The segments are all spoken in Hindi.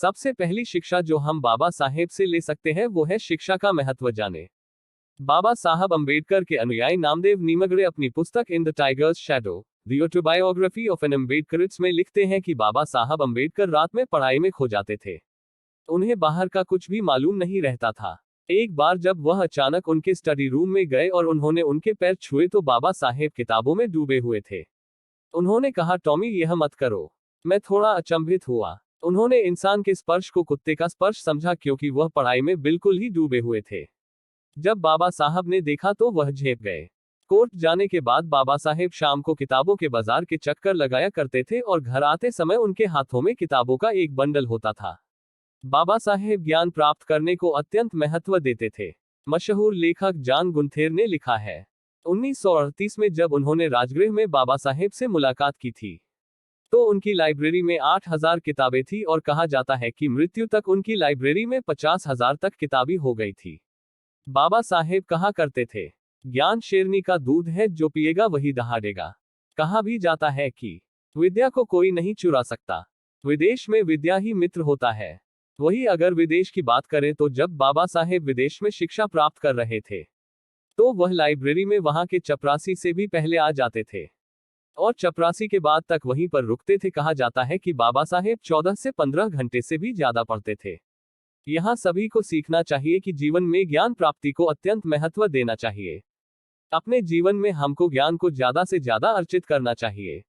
सबसे पहली शिक्षा जो हम बाबा साहेब से ले सकते हैं वो है शिक्षा का महत्व जाने। बाबा साहब अंबेडकर के अनुयायी नामदेव नीमगड़े अपनी पुस्तक in the tiger's shadow the autobiography of an Ambedkarites में लिखते हैं कि बाबा साहब अंबेडकर रात में पढ़ाई में खो जाते थे। उन्हें बाहर का कुछ भी मालूम नहीं रहता था। एक बार जब वह अचानक उनके स्टडी रूम में गए और उन्होंने उनके पैर छुए तो बाबा साहेब किताबों में डूबे हुए थे। उन्होंने कहा, टॉमी यह मत करो। मैं थोड़ा अचंभित हुआ। उन्होंने इंसान के स्पर्श को कुत्ते का स्पर्श समझा क्योंकि वह पढ़ाई में बिल्कुल ही डूबे हुए थे। जब बाबा साहब ने देखा तो वह झेप गए। कोर्ट जाने के बाद बाबा साहेब शाम को किताबों के बाजार के चक्कर लगाया करते थे और घर आते समय उनके हाथों में किताबों का एक बंडल होता था। बाबा साहेब ज्ञान प्राप्त करने को अत्यंत महत्व देते थे। मशहूर लेखक जॉन गुंथेर ने लिखा है, 1938 में जब उन्होंने राजगृह में बाबा साहेब से मुलाकात की थी तो उनकी लाइब्रेरी में 8,000 किताबें थी और कहा जाता है कि मृत्यु तक उनकी लाइब्रेरी में 50,000 तक किताबें हो गई थी। बाबा साहेब कहा करते थे, ज्ञान शेरनी का दूध है, जो पिएगा वही दहाड़ेगा। कहा भी जाता है कि विद्या को कोई नहीं चुरा सकता, विदेश में विद्या ही मित्र होता है। वही अगर विदेश की बात करें तो जब बाबा साहेब विदेश में शिक्षा प्राप्त कर रहे थे तो वह लाइब्रेरी में वहां के चपरासी से भी पहले आ जाते थे और चपरासी के बाद तक वहीं पर रुकते थे। कहा जाता है कि बाबा साहेब 14 से 15 घंटे से भी ज्यादा पढ़ते थे। यहाँ सभी को सीखना चाहिए कि जीवन में ज्ञान प्राप्ति को अत्यंत महत्व देना चाहिए। अपने जीवन में हमको ज्ञान को ज्यादा से ज्यादा अर्जित करना चाहिए।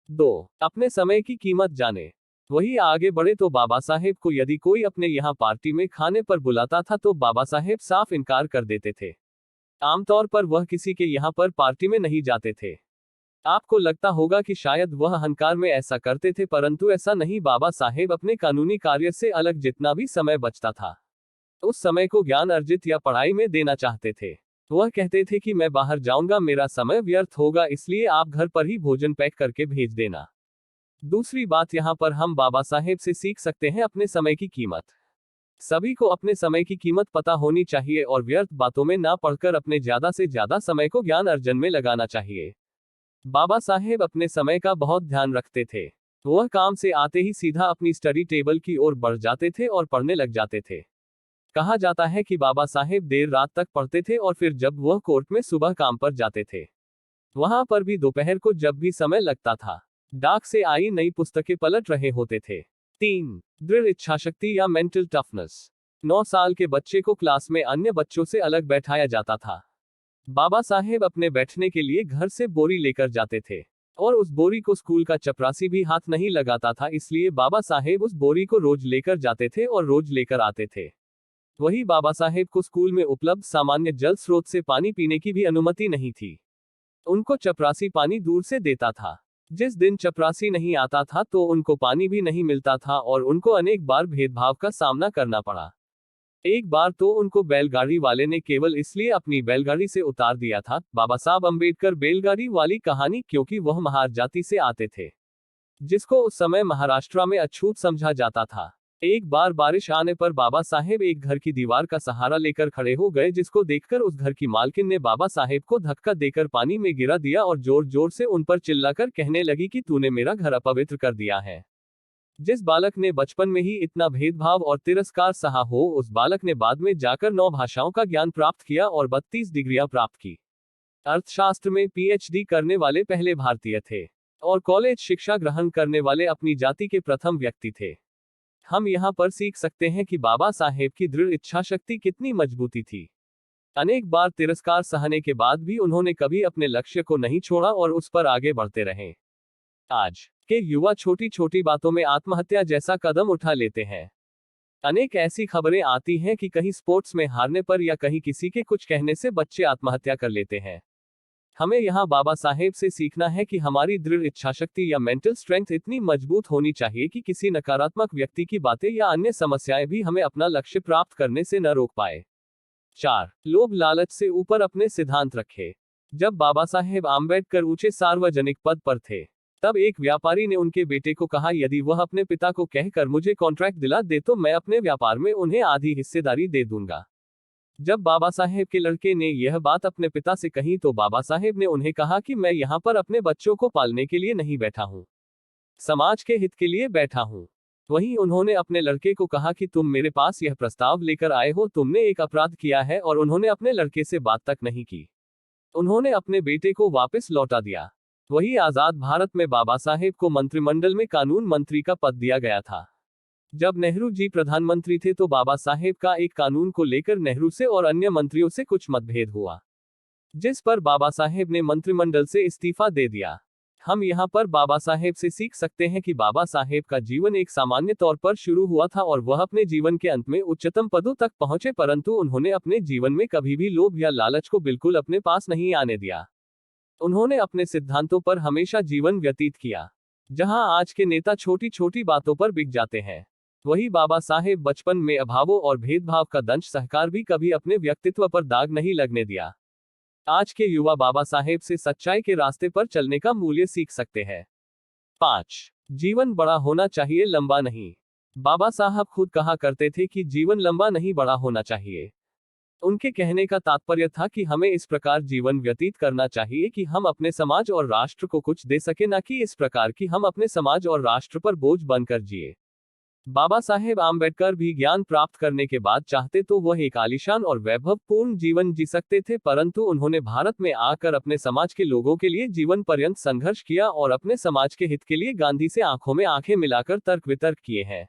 2. अपने समय की कीमत जाने। वही आगे बढ़े तो बाबा साहेब को यदि कोई अपने यहाँ पार्टी में खाने पर बुलाता था तो बाबा साहेब साफ इनकार कर देते थे। आमतौर पर वह किसी के यहाँ पर पार्टी में नहीं जाते थे। आपको लगता होगा कि शायद वह अहंकार में ऐसा करते थे, परंतु ऐसा नहीं। बाबा साहेब अपने कानूनी कार्य से अलग जितना भी समय बचता था उस समय को ज्ञान अर्जित या पढ़ाई में देना चाहते थे। वह कहते थे कि मैं बाहर जाऊंगा, मेरा समय व्यर्थ होगा, इसलिए आप घर पर ही भोजन पैक करके भेज देना। दूसरी बात यहाँ पर हम बाबा साहेब से सीख सकते हैं अपने समय की कीमत। सभी को अपने समय की कीमत पता होनी चाहिए और व्यर्थ बातों में ना पढ़कर अपने ज्यादा से ज्यादा समय को ज्ञान अर्जन में लगाना चाहिए। बाबा साहेब अपने समय का बहुत ध्यान रखते थे। वह काम से आते ही सीधा अपनी स्टडी टेबल की ओर बढ़ जाते थे और पढ़ने लग जाते थे। कहा जाता है कि बाबा साहेब देर रात तक पढ़ते थे और फिर जब वह कोर्ट में सुबह काम पर जाते थे वहां पर भी दोपहर को जब भी समय लगता था डाक से आई नई पुस्तकें पलट रहे होते थे। 3. दृढ़ इच्छाशक्ति या मेंटल टफनेस। 9 साल के बच्चे को क्लास में अन्य बच्चों से अलग बैठाया जाता था। बाबा साहेब अपने बैठने के लिए घर से बोरी लेकर जाते थे और उस बोरी को स्कूल का चपरासी भी हाथ नहीं लगाता था, इसलिए बाबा साहेब उस बोरी को रोज लेकर जाते थे और रोज लेकर आते थे। वही बाबा साहेब को स्कूल में उपलब्ध सामान्य जल स्रोत से पानी पीने की भी अनुमति नहीं थी। उनको चपरासी पानी दूर से देता था। जिस दिन चपरासी नहीं आता था तो उनको पानी भी नहीं मिलता था और उनको अनेक बार भेदभाव का सामना करना पड़ा। एक बार तो उनको बैलगाड़ी वाले ने केवल इसलिए अपनी बैलगाड़ी से उतार दिया था। बाबा साहब अंबेडकर बैलगाड़ी वाली कहानी, क्योंकि वह महार जाति से आते थे जिसको उस समय महाराष्ट्र में अछूत समझा जाता था। एक बार बारिश आने पर बाबा साहेब एक घर की दीवार का सहारा लेकर खड़े हो गए, जिसको देखकर उस घर की मालकिन ने बाबा साहेब को धक्का देकर पानी में गिरा दिया और जोर जोर से उन पर चिल्लाकर कहने लगी कि तूने मेरा घर अपवित्र कर दिया है। जिस बालक ने बचपन में ही इतना भेदभाव और तिरस्कार सहा हो, उस बालक ने बाद में जाकर 9 भाषाओं का ज्ञान प्राप्त किया और 32 डिग्रियां प्राप्त की। अर्थशास्त्र में पीएचडी करने वाले पहले भारतीय थे और कॉलेज शिक्षा ग्रहण करने वाले अपनी जाति के प्रथम व्यक्ति थे। हम यहाँ पर सीख सकते हैं कि बाबा साहेब की दृढ़ इच्छा शक्ति कितनी मजबूती थी। अनेक बार तिरस्कार सहने के बाद भी उन्होंने कभी अपने लक्ष्य को नहीं छोड़ा और उस पर आगे बढ़ते रहे। आज के युवा छोटी छोटी बातों में आत्महत्या जैसा कदम उठा लेते हैं। अनेक ऐसी खबरें आती हैं कि कहीं स्पोर्ट्स में हारने पर या कहीं किसी के कुछ कहने से बच्चे आत्महत्या कर लेते हैं। हमें यहाँ बाबा साहेब से सीखना है कि हमारी दृढ़ इच्छाशक्ति या मेंटल स्ट्रेंथ इतनी मजबूत होनी चाहिए कि किसी नकारात्मक व्यक्ति की बातें या अन्य समस्याएं भी हमें अपना लक्ष्य प्राप्त करने से न रोक पाए। 4. लोभ लालच से ऊपर अपने सिद्धांत रखे। जब बाबा साहेब आम्बेडकर ऊंचे सार्वजनिक पद पर थे तब एक व्यापारी ने उनके बेटे को कहा, यदि वह अपने पिता को कहकर मुझे कॉन्ट्रैक्ट दिला दे तो मैं अपने व्यापार में उन्हें आधी हिस्सेदारी दे दूंगा। जब बाबा साहेब के लड़के ने यह बात अपने पिता से कही तो बाबा साहेब ने उन्हें कहा कि मैं यहाँ पर अपने बच्चों को पालने के लिए नहीं बैठा हूँ, समाज के हित के लिए बैठा हूँ। वहीं उन्होंने अपने लड़के को कहा कि तुम मेरे पास यह प्रस्ताव लेकर आए हो, तुमने एक अपराध किया है, और उन्होंने अपने लड़के से बात तक नहीं की। उन्होंने अपने बेटे को वापस लौटा दिया। वहीं आजाद भारत में बाबा साहेब को मंत्रिमंडल में कानून मंत्री का पद दिया गया था। जब नेहरू जी प्रधानमंत्री थे तो बाबा साहेब का एक कानून को लेकर नेहरू से और अन्य मंत्रियों से कुछ मतभेद हुआ, जिस पर बाबा साहेब ने मंत्रिमंडल से इस्तीफा दे दिया। हम यहाँ पर बाबा साहेब से सीख सकते हैं कि बाबा साहेब का जीवन एक सामान्य तौर पर शुरू हुआ था और वह अपने जीवन के अंत में उच्चतम पदों तक पहुंचे, परंतु उन्होंने अपने जीवन में कभी भी लोभ या लालच को बिल्कुल अपने पास नहीं आने दिया। उन्होंने अपने सिद्धांतों पर हमेशा जीवन व्यतीत किया। जहां आज के नेता छोटी छोटी बातों पर बिक जाते हैं, वही बाबा साहेब बचपन में अभावों और भेदभाव का दंश सहकार भी कभी अपने व्यक्तित्व पर दाग नहीं लगने दिया। आज के युवा बाबा साहेब से सच्चाई के रास्ते पर चलने का मूल्य सीख सकते हैं। 5. जीवन बड़ा होना चाहिए, लंबा नहीं। बाबा साहब खुद कहा करते थे कि जीवन लंबा नहीं, बड़ा होना चाहिए। उनके कहने का तात्पर्य था कि हमें इस प्रकार जीवन व्यतीत करना चाहिए कि हम अपने समाज और राष्ट्र को कुछ दे सके, न कि इस प्रकार कि हम अपने समाज और राष्ट्र पर बोझ बनकर जिए। बाबा साहेब आम्बेडकर भी ज्ञान प्राप्त करने के बाद चाहते तो वह एक आलीशान और वैभवपूर्ण जीवन जी सकते थे, परंतु उन्होंने भारत में आकर अपने समाज के लोगों के लिए जीवन पर्यंत संघर्ष किया और अपने समाज के हित के लिए गांधी से आंखों में आंखें मिलाकर तर्क वितर्क किए हैं।